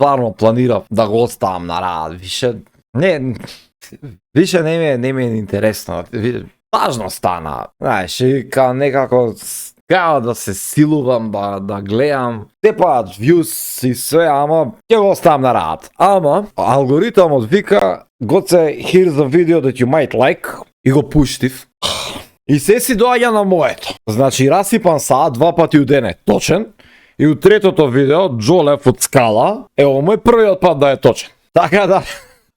стварно планирав да го оставам на рад, више не ми е интересно. Важно стана, знаеш, и као некако као да се силувам да гледам, те паат views и све, ама ќе го оставам на рад. Ама алгоритмот вика Гоце, here's a video that you might like, и го пуштив. И се си доаѓа на моето. Значи расипан саат 2 пати у ден е точен, и у третото видео Джолев од Скала е мој првиот пат да е точен. Така да,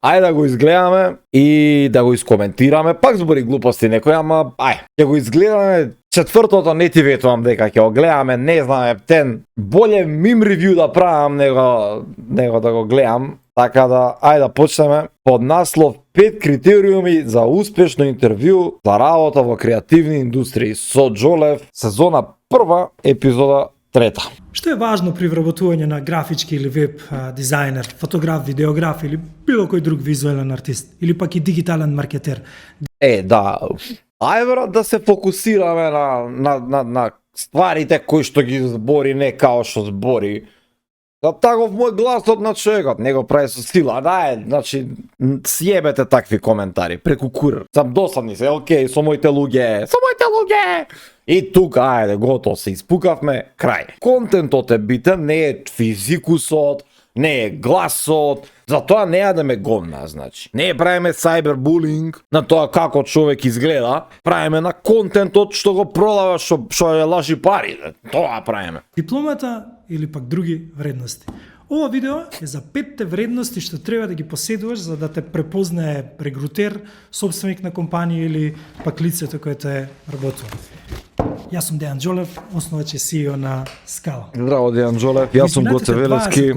ајде да го изгледаме и да го искоментираме, пак збори глупости некој, ама ќе го изгледаме. Четвртото не ти ветувам дека ќе го гледаме, не знам, ептен, боле мим ревју да правам него да го гледам. Така да, ајде да почнеме под наслов 5 критериуми за успешно интервју за работа во креативни индустрии со Джолев, сезона 1, епизода 3. Што е важно при вработување на графички или веб дизајнер, фотограф, видеограф или било кој друг визуелен артист или пак и дигитален маркетер? Да, ајде да се фокусираме на стварите кои што ги збори, не као што збори. Да таков мој гласот на човекот, не го прави со сила, значи, сјебете такви коментари, преку кур. Сам досадни се, окей, со моите луѓе. И тука, ајде, готово се испукавме, крај. Контентот е битен, не е физикусот, не е гласот, затоа не јадеме гомна, значи. Не правиме сайбербулинг на тоа како човек изгледа, правиме на контентот што го продава, што ја лажи пари, тоа правиме. Дипломата или пак други вредности. Ова видео е за 5 вредности што треба да ги поседуваш за да те препознае регрутер, собственик на компанија или пак лицето кое те работува. Јас сум Дејан Джолев, основач и CEO на Скала. Здраво, Дејан Джолев, јас сум Гоце Велевски,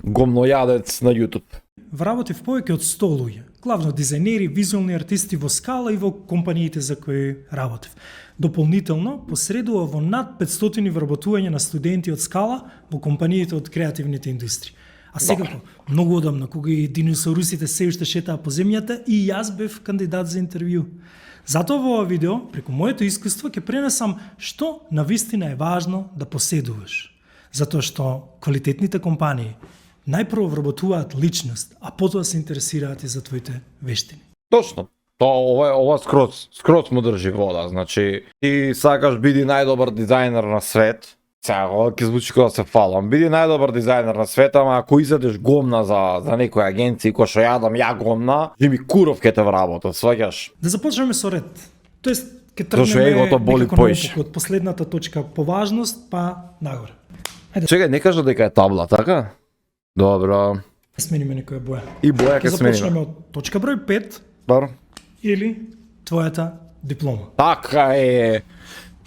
гомнојадец на YouTube. Вработив повеќе од 100 луѓе, главно дизајнери, визуелни артисти во Скала и во компаниите за кои работив. Дополнително, посредува во над 500 вработување на студенти од Скала во компаниите од креативните индустрии. А секако, многу одамна, кога и диносаурусите се уште шетаа по земјата, и јас бев кандидат за интервју. Затоа во ова видео, преку моето искуство, ќе пренесам што навистина е важно да поседуваш. Затоа што квалитетните компании најпрво вработуваат личност, а потоа се интересираат и за твоите вештини. Точно. Ова скроз му држи вода, значи ти сакаш биди најдобар дизајнер на свет. Сега ќе звучи кога се фалам. Биди најдобар дизајнер на свет, ама ако изедеш гомна за некоја агенција која што ја гомна, ми куров ке те вработа, сваќаш? Да започнеме со ред. Тоест ќе Зашо егото боли тргнеме поише. од последната точка по важност па нагоре. Чекај, не кажа дека е табла, така? Добро. Смениме некоја боја. И боја ќе смениме. Започнеме од точка број 5 Добро. или твојата диплома. Така е.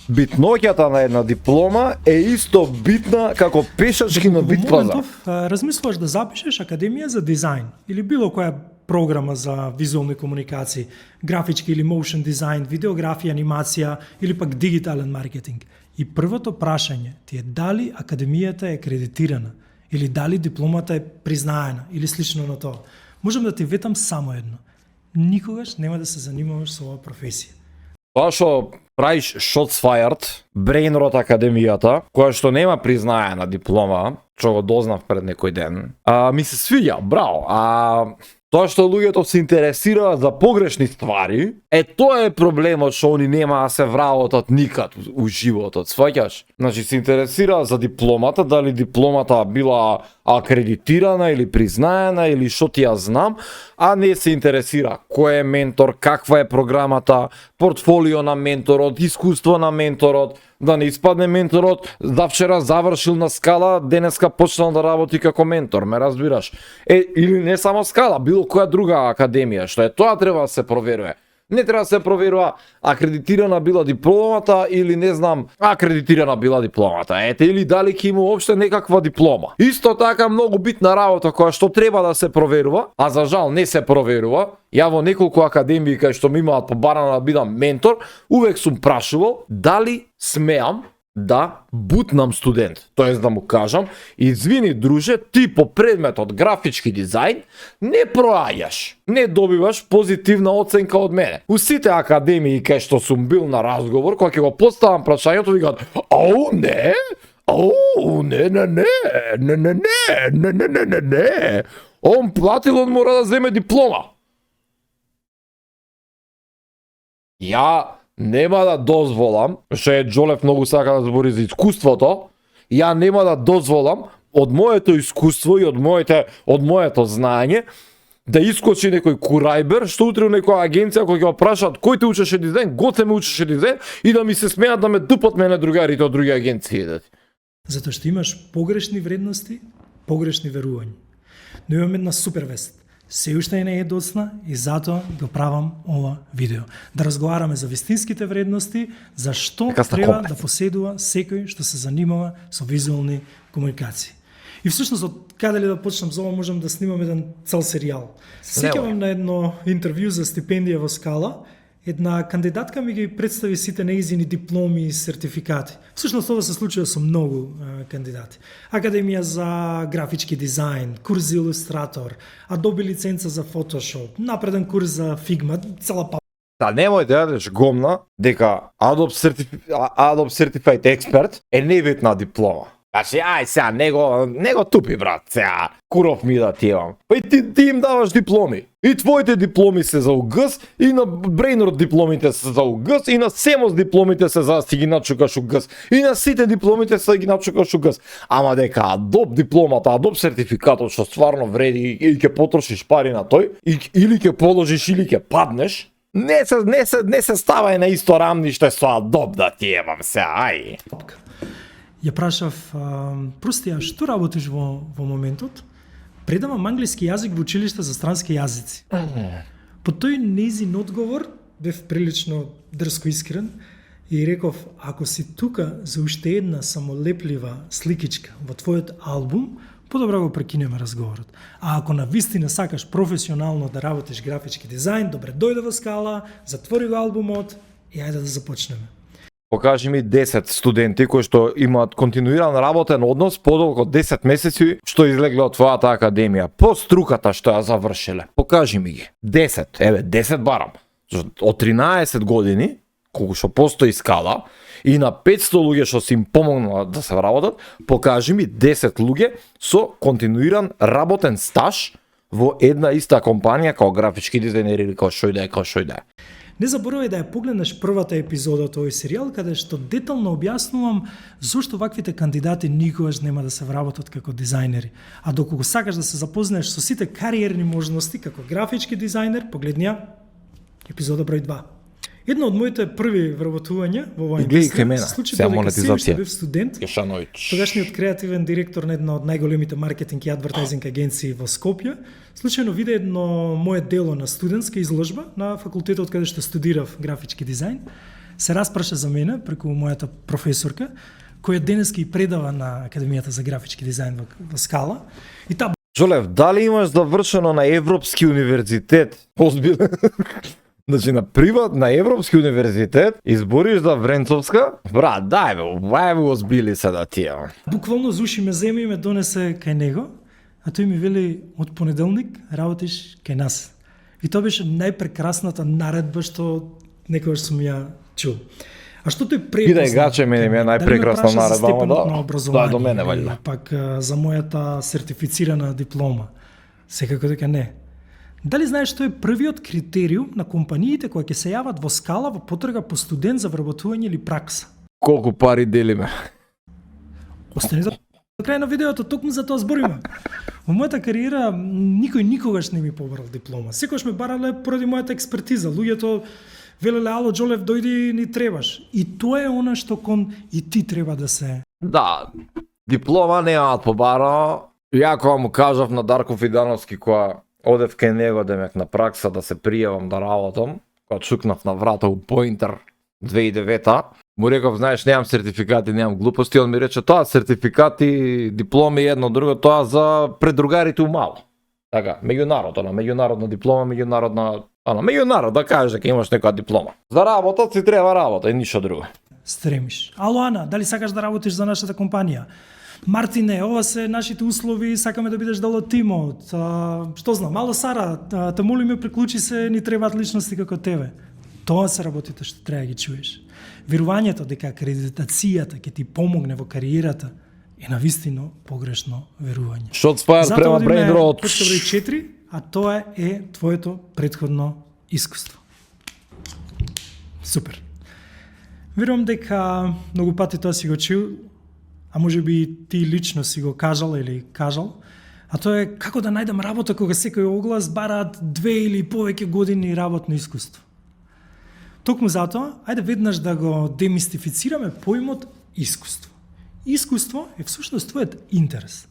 Битноќата на една диплома е исто битна како пешачки на бит пазар. Размислуваш да запишеш Академија за дизајн или било која програма за визуелни комуникации, графички или моушен дизајн, видеографија, анимација или пак дигитален маркетинг. И првото прашање ти е дали Академијата е акредитирана или дали дипломата е признаена или слично на тоа. Можам да ти ветам само едно. Никогаш нема да се занимаваш со оваа професија. Тоа што правиш shots fired, Brainrot Академијата, која што нема признаена диплома, што го дознав пред некој ден, ми се свиѓа, браво. Тоа што луѓето се интересираат за погрешни ствари, тоа е проблемот што они нема да се вработат никад у животот, сваќаш? Значи се интересираат за дипломата, дали дипломата била акредитирана или признаена или што ти ја знам, а не се интересира кој е ментор, каква е програмата, портфолио на менторот, искуство на менторот, да не испадне менторот завчера завршил на Скала, денеска почнал да работи како ментор, ме разбираш? Или не само Скала, било која друга академија, што е тоа треба да се проверува. Не треба да се проверува акредитирана била дипломата или не знам, акредитирана била дипломата. Или дали ќе има уопште некаква диплома. Исто така многу битна работа која што треба да се проверува, а за жал не се проверува. Ја во неколку академии кај што ми имаат побарана да бидам ментор, увек сум прашувал дали смеам да бутнам студент, тоест да му кажам, извини друже, ти по предметот графички дизајн не проаѓаш, не добиваш позитивна оценка од мене. У сите академии кај што сум бил на разговор, кога ќе го поставам прашањето, викаат, ау не, Оу, не. Он платил, он мора да земе диплома. Ја нема да дозволам, што е Джолев многу сака да збори за искуството, ја нема да дозволам од моето искуство и од моето знаење да искочи некој курајбер, што утре у некоја агенција кој ќе прашаат кој те учеше дизајн, гоце ме учеше дизајн и да ми се смеат да ме дупат мене другарите од други агенции. Затоа што имаш погрешни вредности, погрешни верувања. Но имам една супер вест. Се уште не е доцна и затоа го правам ова видео. Да разговараме за вистинските вредности, за што треба да поседува секој што се занимава со визуелни комуникации. И всушност од каде ли да почнам за ова можам да снимам еден цел серијал. Сеќавам на едно интервју за стипендија во Скала, една кандидатка ми ги представи сите неизини дипломи и сертификати. Всушност ова се случува со многу кандидати. Академија за графички дизајн, курс за илустратор, Adobe лиценца за Photoshop, напреден курс за Figma, цела па. Да, немој да јадеш гомна дека Adobe Certified Expert е небитна диплома. Значи, ај сега, него тупи, брат, сега, куров ми да ти имам. Па и ти им даваш дипломи. И твоите дипломи се за УГС, и на Brainrot дипломите се за УГС, и на Semos дипломите се за да си ги начукаш УГС, и на сите дипломите се да ги начукаш УГС. Ама дека Adobe дипломата, Adobe сертификатот што стварно вреди и ќе потрошиш пари на тој, или ќе положиш или ќе паднеш, не се ставај на исто рамниште со Adobe да ти имам сега, ај. Ја прашав, прости, а што работиш во моментот? Предавам англиски јазик во училиште за странски јазици. По тој нејзин одговор бев прилично дрско искрен и реков, ако си тука за уште една самолеплива сликичка во твојот албум, подобро го прекинеме разговорот. А ако навистина сакаш професионално да работиш графички дизајн, добре дојде во Скала, затвори го албумот и ајде да започнеме. Покажи ми 10 студенти кои што имаат континуиран работен однос подолго 10 месеци што излегле од твојата академија, по струката што ја завршиле. Покажи ми ги. 10, 10 барам. Од 13 години, колку што постои Скала, и на 500 луѓе што се им помогнала да се вработат, покажи ми 10 луѓе со континуиран работен стаж во една иста компанија како графички дизајнери или како што и да е. Не заборавај да ја погледнеш првата епизода од овој серијал, каде што детално објаснувам зошто ваквите кандидати никогаш нема да се вработат како дизајнери. А доколку сакаш да се запознаеш со сите кариерни можности како графички дизајнер, погледни ја епизода број 2. Едно од моите први вработувања во оваа индустрија се случи додека се уште бев студент. Тогашниот креативен директор на една од најголемите маркетинг и адвертајзинг агенции во Скопје случајно виде едно мое дело на студентска изложба на факултетот каде што студирав графички дизајн. Се распраша за мене преку мојата професорка, која денеска и предава на Академијата за графички дизајн во Скала. И таа Жолев, дали имаш завршено на Европски универзитет? Озбилно. Значи на Европски универзитет избориш за Вренцовска? Брат, дај бе, озбили се да тие. Буквално зуши ме земи и ме донесе кај него, а тој ми вели од понеделник работиш кај нас. И тоа беше најпрекрасната наредба што некогаш сум ја чул. А што тој препозна? Иде гаче мене ми е најпрекрасна наредба, да, до мене валја. Пак за мојата сертифицирана диплома. Секако дека не. Дали знаеш што е првиот критериум на компаниите кои ќе се јават во Скала во потрага по студент за вработување или пракса? Колку пари делиме? Остани до крај на видеото, токму за тоа збориме. Во мојата кариера никој никогаш не ми побарал диплома. Секогаш ме барале поради мојата експертиза. Луѓето велеле, ало Джолев, дојди, ни требаш. И тоа е она што кон и ти треба да се... Да, диплома немаат побара. Ја кога му кажав на Дарко Фидановски која одев кај него демек на пракса да се пријавам да работам, кога чукнав на врата у Поинтер 2009-та, му реков, знаеш, немам сертификати, немам глупости, он ми рече, тоа сертификати, дипломи едно друго, тоа за предругарите у мало. Така, меѓународна диплома, меѓународ, да кажеш дека имаш некоја диплома. За работа си треба работа и ништо друго. Стремиш. Ало Ана, дали сакаш да работиш за нашата компанија? Мартине, ова се нашите услови, сакаме да бидеш дел од тимот. Што знам, мало Сара, те молиме приклучи се, ни требаат личности како тебе. Тоа се работите што треба да ги чуеш. Верувањето дека акредитацијата ќе ти помогне во кариерата е навистина погрешно верување. Shots fired према Brain Rot. Точка број 4, а тоа е твоето претходно искуство. Супер. Верувам дека многу пати тоа си го чул, а може би ти лично си го кажал или кажал, а тоа е како да најдам работа кога секој оглас бараат 2 или повеќе години работно искуство. Токму затоа, ајде веднаш да го демистифицираме поимот искуство. Искуство е всушност твојот интерес.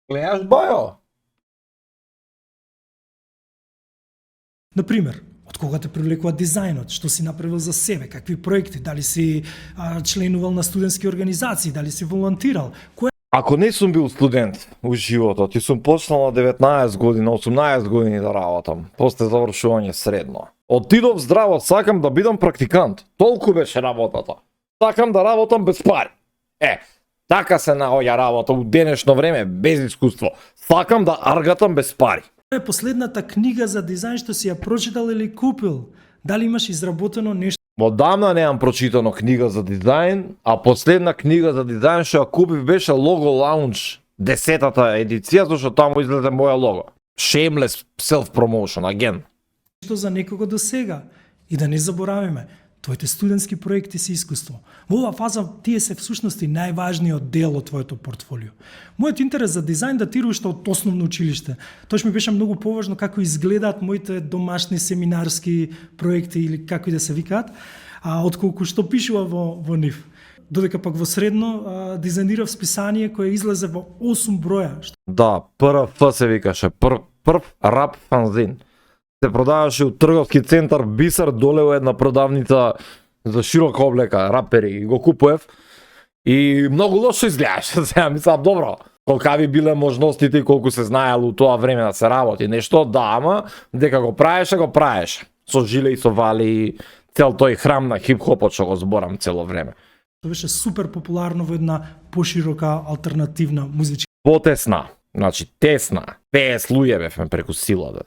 Гледаш Бајо? Например, од кога те привлекува дизајнот, што си направил за себе, какви проекти, дали си членувал на студентски организации, дали си волонтирал, која Ако не сум бил студент у животот и сум почнал на 19 години, 18 години да работам, после завршување средно. Отидов здраво, сакам да бидам практикант. Толку беше работата. Сакам да работам без пари. Така се наоѓа работа у денешно време, без искуство. Сакам да аргатам без пари. е последната книга за дизајн што си ја прочитал или купил? Дали имаш изработено нешто Одамна немам прочитано книга за дизајн, а последна книга за дизајн што ја купив беше Logo Lounge, 10-та едиција, зашто таму излезе моја лого. Shameless self-promotion, again. за некого до сега? И да не заборавиме, твоите студентски проекти се искуство. Во оваа фаза тие се всушност и најважниот дел од твоето портфолио. Мојот интерес за дизајн датира уште од основно училиште. Тоа ми беше многу поважно како изгледаат моите домашни семинарски проекти или како и да се викаат, отколку што пишува во нив. Додека пак во средно дизајнирав списание кое излезе во 8 броја. Да, ПРФ се викаше, прв рап фанзин. Се продаваше у трговски центар Бисер, доле у една продавница за широка облека, рапери, го купуев. И многу лошо изгледаше, сега мислам, добро, колкави биле можностите и колку се знаело у тоа време да се работи нешто, да, ама дека го правеше. Со жиле и со вали, цел тој храм на хип-хопот што го зборам цело време. Тоа беше супер популарно во една поширока алтернативна музичка Потесна, значи тесна, 50 луѓе бевме преку силата.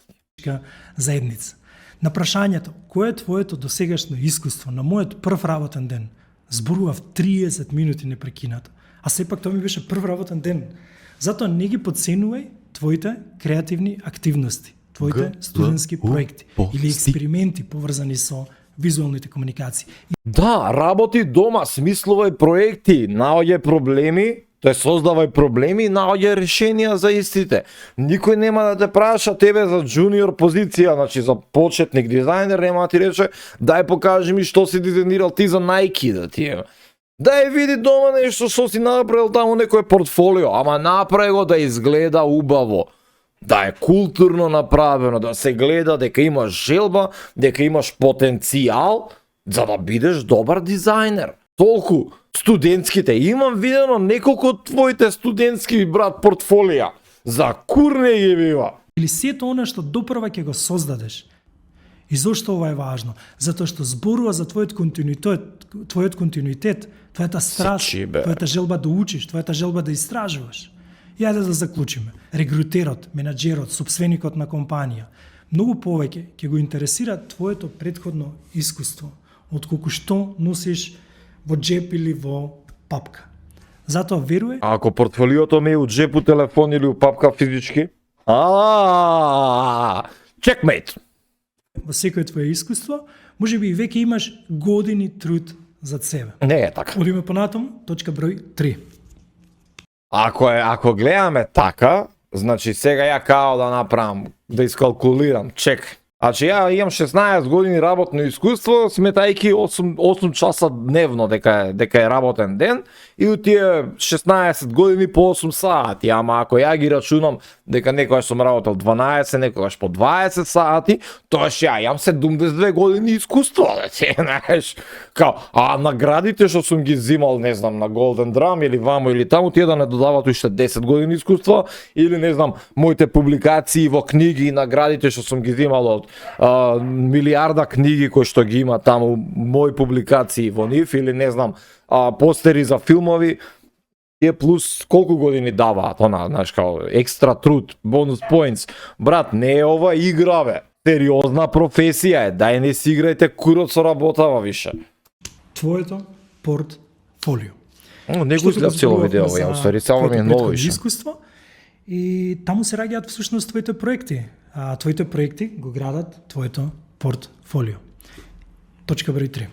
заедница. На прашањето, кое е твоето досегашно искуство на мојот прв работен ден? Зборував 30 минути непрекинато. А сепак тоа ми беше прв работен ден. Затоа не ги подценувај твоите креативни активности, твоите студентски проекти или експерименти поврзани со визуалните комуникации. Да, работи дома, смислувај проекти, наоѓај проблеми, тој создавај проблеми и наоѓај решенија за истите. Никој нема да те праша тебе за джуниор позиција, значи за почетник дизајнер, нема да ти рече дај покажи ми што си дизајнирал ти за Nike да ти е. Дај види дома нешто што си направил таму некој портфолио, ама направи го да изгледа убаво. Да е културно направено, да се гледа дека имаш желба, дека имаш потенцијал за да бидеш добар дизајнер. Толку студентските, имам видено неколку од твоите студентски брат портфолија. За курне ги бива. Или сето она што допрва ќе го создадеш. И зошто ова е важно? Затоа што зборува за твојот континуитет, твојата страст, твојата желба да учиш, твојата желба да истражуваш. И ајде да заклучиме. Регрутерот, менаџерот, сопственикот на компанија, многу повеќе ќе го интересира твоето претходно искуство, отколку што носиш во джеп или во папка. Затоа веруе. А ако портфолиото ми е у джеп, у телефон или у папка физички? Checkmate. Во секој твое искуство, може би и веќе имаш години труд за себе. Не е така. Одиме понатаму, точка број 3. Ако гледаме така, Значи сега ја као да направам, да искалкулирам, чек. Значи ја имам 16 години работно искуство, сметајќи 8 часа дневно дека е работен ден и у тие 16 години по 8 сати, ама ако ја ги рачунам дека некогаш сум работел 12, некогаш по 20 сати, тоаш ја имам 72 години искуство, знаеш. Као, а наградите што сум ги зимал, не знам, на Golden Drum или вамо или таму, тие да не додават уште 10 години искуство, или не знам, моите публикации во книги и наградите што сум ги зимал од милиарда книги кои што ги има таму, мои публикации во нив, или не знам, постери за филмови, тие плюс колку години даваат, знаеш, као екстра труд, бонус поинтс. Брат, не е ова игра, бе. Сериозна професија е, дај не си играјте курот со работава више. Твоето портфолио. Не го изгледав цело видео, ја ствари само ми е ново више. Искуство и таму се раѓаат всушност твоите проекти. А твоите проекти го градат твоето портфолио. Точка број 3.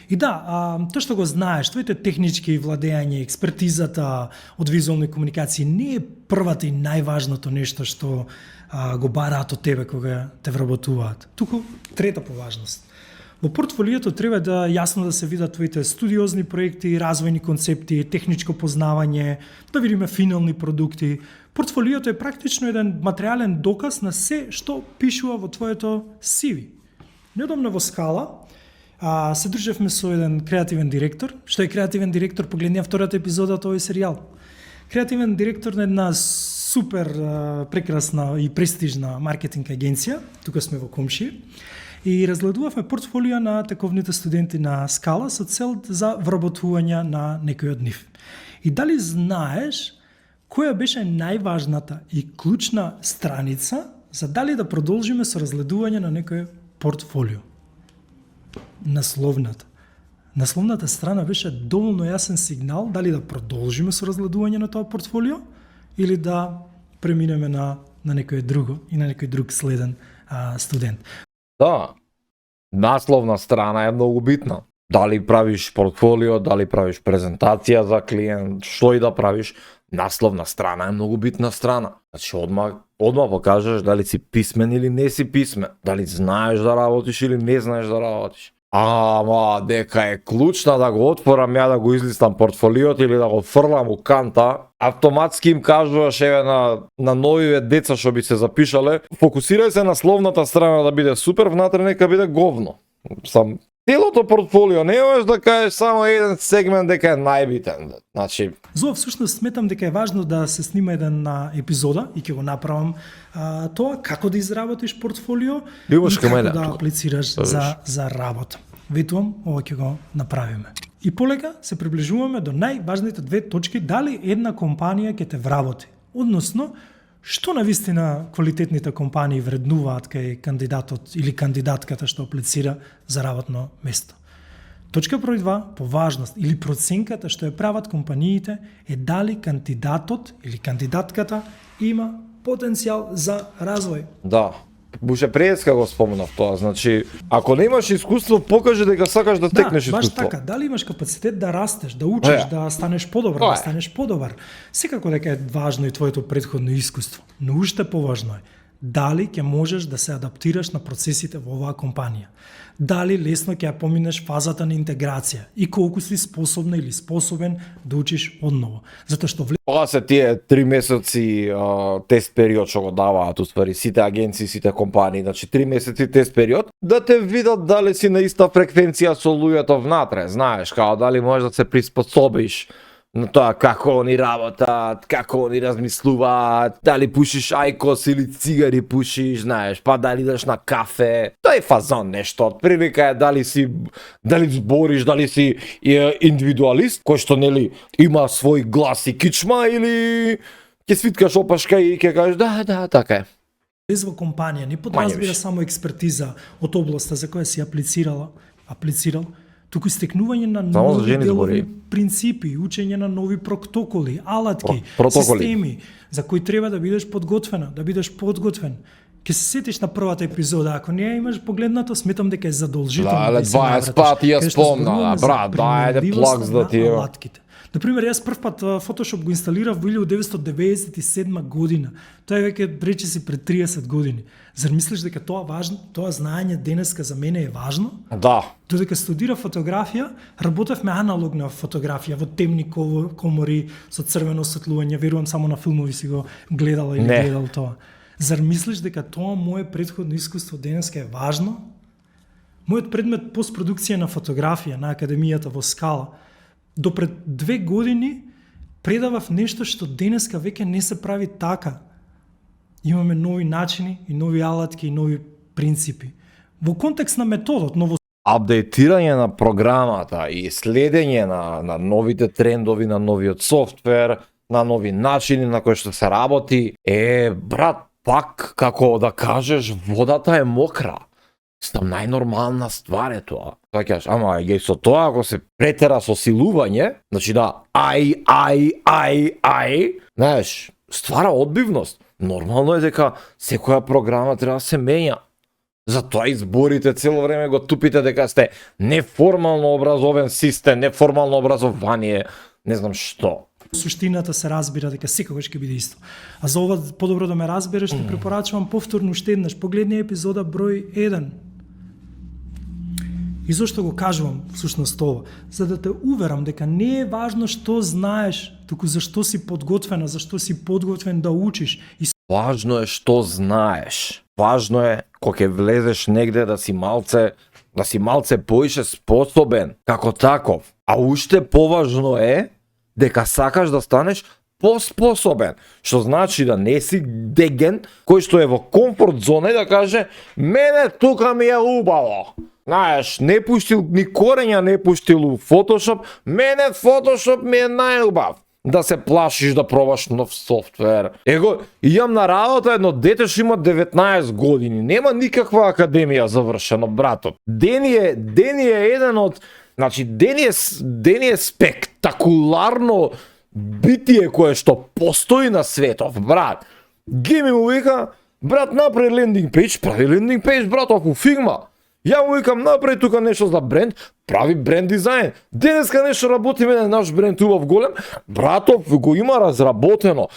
И да, тоа што го знаеш, твоите технички владење, експертизата од визуални комуникации не е првата и најважното нешто што го бараат од тебе кога те вработуваат. Туку трета по важност. Во портфолиото треба да јасно да се видат твоите студиозни проекти, развојни концепти, техничко познавање, да видиме финални продукти. Портфолиото е практично еден материјален доказ на се што пишува во твоето CV. Недавно во Скала се дружевме со еден креативен директор. Што е креативен директор? Погледнија втората епизода од овој серијал. Креативен директор на една супер прекрасна и престижна маркетинг агенција. Тука сме во комшија. И разгледувавме портфолио на таковните студенти на Скала со цел за вработување на некој од нив. И дали знаеш која беше најважната и клучна страница за дали да продолжиме со разгледување на некој портфолио? Насловната. Насловната страна беше доволно јасен сигнал дали да продолжиме со разгледување на тоа портфолио или да преминеме на некој друго и на некој друг следен студент. Да, насловна страна е многу битна. Дали правиш портфолио, дали правиш презентација за клиент, што и да правиш, насловна страна е многу битна страна. Значи одма покажеш дали си писмен или не си писмен, дали знаеш да работиш или не знаеш да работиш. Ама дека е клучна да го отворам ја да го излистам портфолиото или да го фрлам у канта, автоматски им кажуваш еве на новиве деца што би се запишале, фокусирај се на словната страна да биде супер, внатре нека биде говно. Сам целото портфолио не можеш да кажеш само еден сегмент дека е најбитен. Значи, за всушност сметам дека е важно да се снима еден епизода и ќе го направам тоа како да изработиш портфолио и како да аплицираш за работа. Ветувам, ова ќе го направиме. И полека се приближуваме до најважните две точки дали една компанија ќе те вработи. Односно, што навистина квалитетните компании вреднуваат кај кандидатот или кандидатката што аплицира за работно место. Точка број 2 по важност или проценката што ја прават компаниите е дали кандидатот или кандидатката има потенцијал за развој. Да. Буше преска го спомнав тоа, значи ако немаш искуство, покажи дека сакаш да стекнеш искуство. Да, баш така, дали имаш капацитет да растеш, да учиш, да станеш подобар, да станеш подобар. Секако дека е важно и твоето претходно искуство, но уште поважно е дали ќе можеш да се адаптираш на процесите во оваа компанија. Дали лесно ќе ја поминеш фазата на интеграција и колку си способна или способен да учиш одново. Затоа што Тоа се тие 3 месеци тест период што го даваат уствари сите агенции, сите компании, значи 3 месеци тест период, да те видат дали си на иста фреквенција со луѓето внатре, знаеш, као дали можеш да се приспособиш на тоа како они работат, како они размислуваат, дали пушиш ајкос или цигари пушиш, знаеш, па дали идеш на кафе. Тоа е фазон нешто, прилика е дали збориш, дали си индивидуалист, кој што нели има свој глас и кичма, или ќе свиткаш опашка и ќе кажеш да, така е. Во компанија не подразбира само експертиза од областа за која си аплицирал, туку стекнување на нови делови принципи, учење на нови протоколи, алатки, системи за кои треба да бидеш подготвена, да бидеш подготвен. Ке се сетиш на првата епизода, ако не ја имаш погледнато, сметам дека е задолжително да се навратиш. 20 пати ја спомна, брат, дајде плакс да ти е. Например, јас првпат Photoshop го инсталирав во 1997 година. Тоа е веќе речиси пред 30 години. Зар мислиш дека тоа важно, тоа знаење денеска за мене е важно? Да. Додека студира фотографија, работевме аналогна фотографија во темни комори со црвено осветлување, верувам само на филмови си го гледала или гледал тоа. Зар мислиш дека тоа мое претходно искуство денеска е важно? Мојот предмет постпродукција на фотографија на Академијата во Скала до пред 2 години предавав нешто што денеска веќе не се прави така. Имаме нови начини и нови алатки и нови принципи. Во контекст на методот, но во Апдейтирање на програмата и следење на новите трендови, на новиот софтвер, на нови начини на кои што се работи, брат, пак, како да кажеш, водата е мокра. Стам најнормална ствар е тоа. Така ама ја со тоа ако се претера со силување, значи да знаеш, ствара одбивност. Нормално е дека секоја програма треба да се менја. Затоа изборите цело време го тупите дека сте неформално образовен систем, неформално образование, не знам што. суштината се разбира дека секогаш ќе биде исто. А за ова подобро да ме разбереш, ти препорачувам повторно уште еднаш, погледни епизода број 1. И зошто го кажувам всушност ова? За да те уверам дека не е важно што знаеш, туку зашто си подготвена, зашто си подготвен да учиш. И Важно е што знаеш. Важно е кога ќе влезеш негде да си малце поише способен како таков. А уште поважно е дека сакаш да станеш поспособен, што значи да не си деген кој што е во комфорт зона и да каже мене тука ми е убаво. Знаеш, не пуштил ни корења, не пуштил у Photoshop, мене Photoshop ми е најубав. Да се плашиш да пробаш нов софтвер. Его, имам на работа едно дете што има 19 години, нема никаква академија завршено, братот. Дени е еден од, значи Дени е спектакуларно битие кое што постои на светов, брат. Гими му вика, брат, направи лендинг пејдж, прави лендинг пејдж, брат, ако Figma. Ја му викам, направи тука нешто за бренд, прави бренд дизајн. Денеска нешто работиме на наш бренд убав голем, братов го има разработено.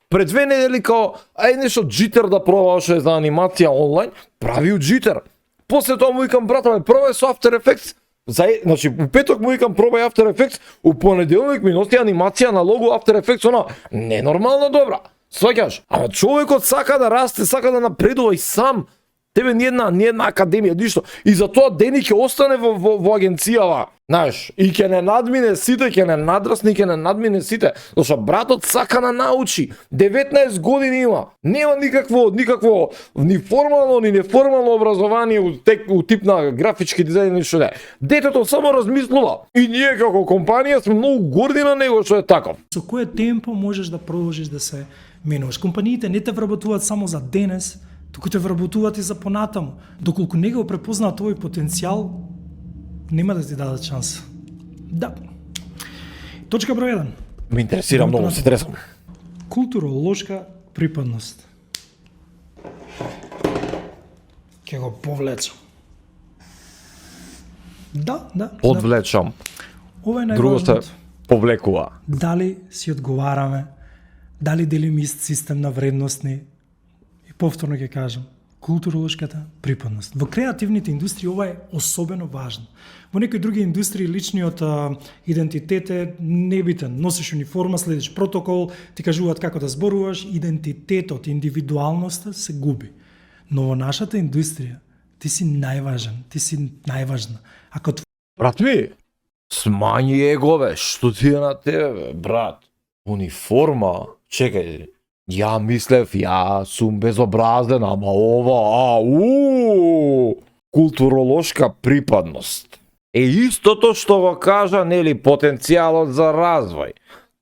Пред 2 недели као, нешто Jitter да пробаш за анимација онлайн, прави у Jitter. После тоа му викам, брата, пробај со After Effects. Значи, у петок му викам пробај After Effects, у понеделник ми носи анимација на лого After Effects, она ненормално добра. Сваќаш? Ама човекот сака да расте, сака да напредува и сам. Тебе ни една академија, ништо. И затоа Дени ќе остане во агенцијава. Знаеш, и ќе не надмине сите, ќе не надрасни, ќе не надмине сите. Зашто братот сака да научи. 19 години има. Нема никакво ни формално, ни неформално образование у тип на графички дизајн или што да е. Детето само размислува. И ние како компанија сме многу горди на него што е таков. со кое темпо можеш да продолжиш да се менуваш. Компаниите не те вработуваат само за денес, туку те вработуваат и за понатаму. Доколку не го препознаат овој потенцијал, нема да ти дадат шанса. Да. Точка број 1. Ме интересира многу, се тресам. Културолошка припадност. Ќе го повлечам. Да. Одвлечам. Ова е Друго се најважното. повлекува. Дали си одговараме, дали делиме ист систем на вредностни, и повторно ќе кажам, културолошката припадност. Во креативните индустрии ова е особено важно. Во некои други индустрии личниот идентитет е небитен. Носиш униформа, следиш протокол, ти кажуваат како да зборуваш, идентитетот, индивидуалноста се губи. Но во нашата индустрија ти си најважен, ти си најважна. Ако Брат ми, смањи егове, што ти е на тебе, бе, брат? Униформа, чекај, ја мислев, ја сум безобразен, ама ова, културолошка припадност. Е истото што го кажа, нели, потенцијалот за развој.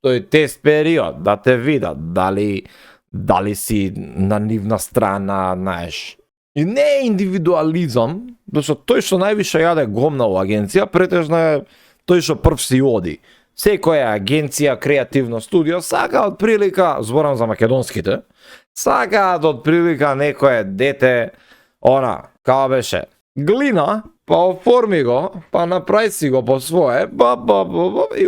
Тој тест период, да те видат, дали си на нивна страна, знаеш. И не е индивидуализам, зашто тој што највише јаде гомна во агенција, претежно е тој што прв си оди. Секоја агенција, креативно студио, сака од прилика, зборам за македонските, сакаат од прилика некое дете, као беше, глина, па оформи го, па направи си го по свое, и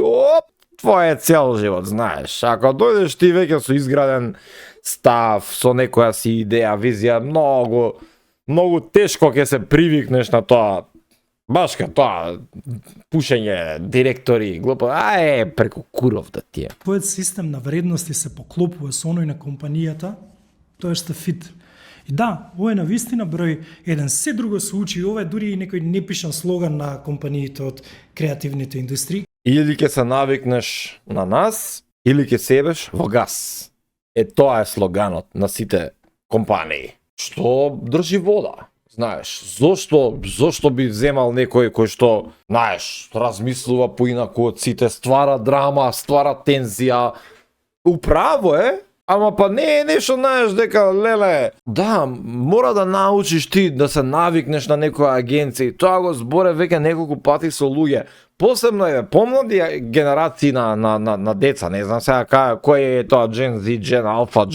твој е цел живот, знаеш. Ако дојдеш ти веќе со изграден став, со некоја си идеја, визија, многу тешко ќе се привикнеш на тоа. Баш ка тоа пушење, директори, глупо, преку куров да ти е. Твојот систем на вредности се поклопува со оној на компанијата, тоа што фит. И да, ова е навистина број еден. Се друго се учи, ова е дури и некој непишан слоган на компаниите од креативните индустрии. Или ќе се навикнеш на нас, или ќе себеш во газ. Тоа е слоганот на сите компании. Што држи вода. Знаеш, зошто би земал некој кој што, знаеш, размислува поинаку од сите, ствара драма, ствара тензија. Управо е, ама па не е нешто, знаеш, дека, леле, да, мора да научиш ти да се навикнеш на некоја агенција. Тоа го зборе веќе неколку пати со луѓе. Посебно е помлади генерации на деца, не знам сега кој е тоа Gen Z, Gen Alpha,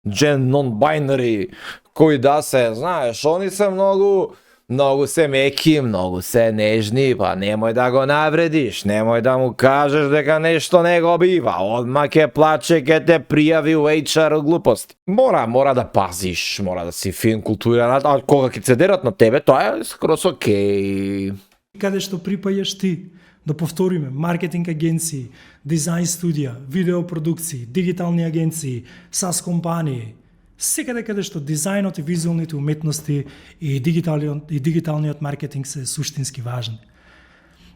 Gen non-binary, кои да се, знаеш, они се многу се меки, многу се нежни, па немој да го навредиш, немој да му кажеш дека нешто не го бива, одма ќе плаче, ќе те пријави у HR глупости. Мора да пазиш, мора да си фин, културен, а кога ќе се дерат на тебе, тоа е скрос окей. Каде што припаѓаш ти, да повториме, маркетинг агенции, дизајн студија, видеопродукции, дигитални агенции, SaaS компании, секаде каде што дизајнот и визуалните уметности и дигиталниот маркетинг се суштински важни.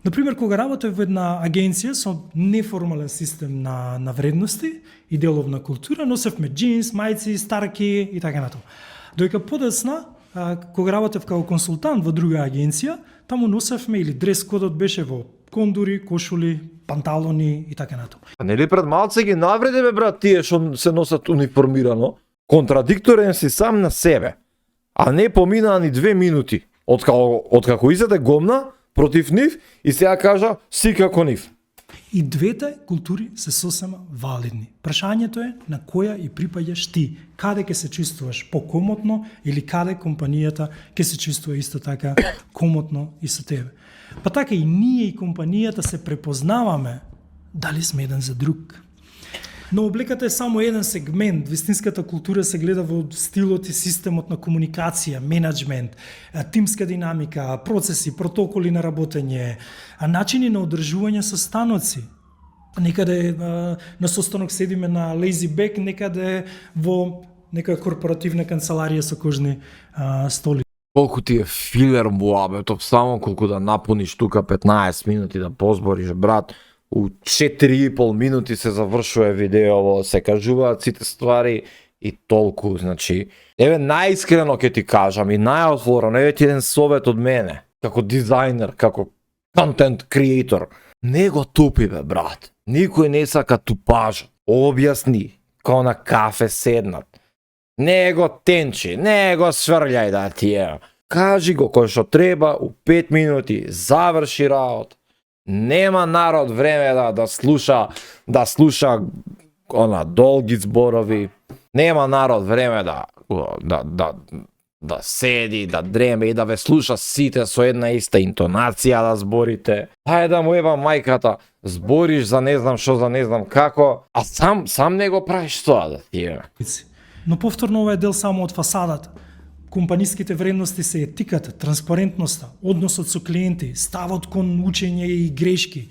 Например, кога работев во една агенција со неформален систем на вредности и деловна култура, носевме джинс, мајци, старки и така натаму. Доека подесна, кога работев како консултант во друга агенција, таму носевме или дрес кодот беше во кондури, кошули, панталони и така натаму. А нели пред малце ги навреди бе брат тие што се носат униформирано? Контрадикторен си сам на себе, а не поминаа ни 2 минути откако изеде гомна против нив и сега кажа си како нив. И двете култури се сосема валидни. Прашањето е на која и припаѓаш ти, каде ќе се чувствуваш покомотно или каде компанијата ќе се чувствува исто така комотно и со тебе. Па така и ние и компанијата се препознаваме дали сме еден за друг. Но облеката е само еден сегмент. Вистинската култура се гледа во стилот и системот на комуникација, менеджмент, тимска динамика, процеси, протоколи на работење, начини на одржување состаноци. Некаде на состанок седиме на lazy back, некаде во некоја корпоративна канцеларија со кожни столи. Колку ти е филер муабетов, само колку да напуниш тука 15 минути да позбориш, брат, у 4,5 минути се завршува видеово, се кажуваат сите ствари и толку, значи. Еве најискрено ќе ти кажам и најотворено, еве ти еден совет од мене, како дизајнер, како контент креатор. Не го тупи бе, брат. Никој не сака тупажа. Објасни, као на кафе седнат. Не го тенчи, не го сврљај да ти е. Кажи го кој што треба, у 5 минути заврши работа. Нема народ време да слуша долги зборови. Нема народ време да седи, да дреме и да ве слуша сите со една иста интонација да зборите. Ајде да му ева мајката, збориш за не знам што, за не знам како, а сам не го правиш тоа да ти е. Но повторно ова е дел само од фасадата. Компаниските вредности се етиката, транспарентноста, односот со клиенти, ставот кон учење и грешки,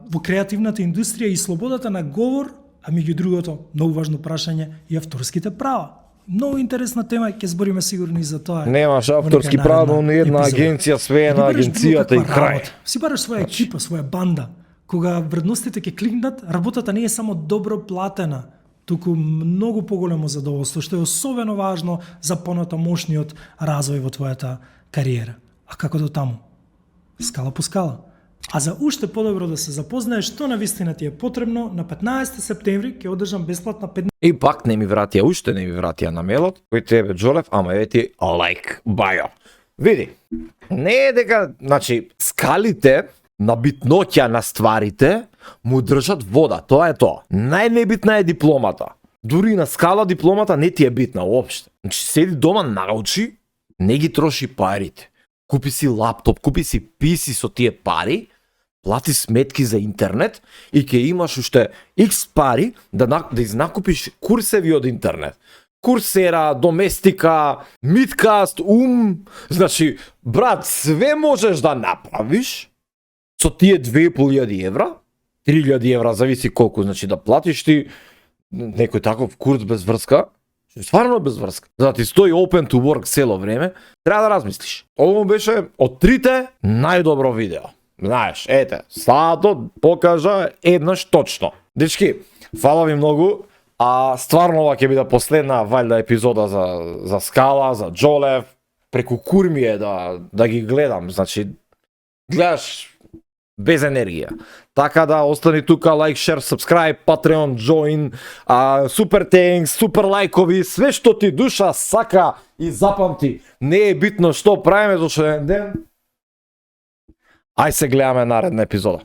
во креативната индустрија и слободата на говор, а меѓу другото, многу важно прашање, и авторските права. Многу интересна тема, ќе збориме сигурно и за тоа. Немаш авторски права на една агенција, све е на агенцијата и крај. Си бараш своја екипа, своја банда. Кога вредностите ќе кликнат, работата не е само добро платена, туку многу поголемо задоволство, што е особено важно за понатамошниот развој во твојата кариера. А како до таму? Скала по скала. А за уште подобро да се запознаеш што навистина ти е потребно, на 15 септември ќе одржам бесплатна 5 И пак не ми вратија, уште не ми вратија на мелот, кој тебе Джолев, ама еве ти лайк бајо. Види, не е дека, значи, скалите на битноќа на стварите му држат вода, тоа е тоа. Најнебитна е дипломата. Дури на скала дипломата не ти е битна уопште. Значи седи дома, научи, не ги троши парите. Купи си лаптоп, купи си PC со тие пари, плати сметки за интернет и ќе имаш уште X пари да изнакупиш курсеви од интернет. Курсера, Доместика, Мидкаст, Значи, брат, све можеш да направиш со тие 2500 евра, 3000 евра, зависи колку, значи да платиш ти некој таков курс без врска, стварно без врска, за да ти стои open to work цело време, треба да размислиш. Ово беше од трите најдобро видео. Знаеш, ете, Славато покажа еднаш точно. Дечки, фала ви многу. Стварно ова ќе биде последна валјда епизода за Скала, за Джолев, преку курми е да ги гледам, значи гледаш без енергија. Така да остани тука, лайк, шер, subscribe, Patreon, join, супер тенкс, супер лайкови, све што ти душа сака и запамти. Не е битно што правиме за еден ден. Ај се гледаме наредна епизода.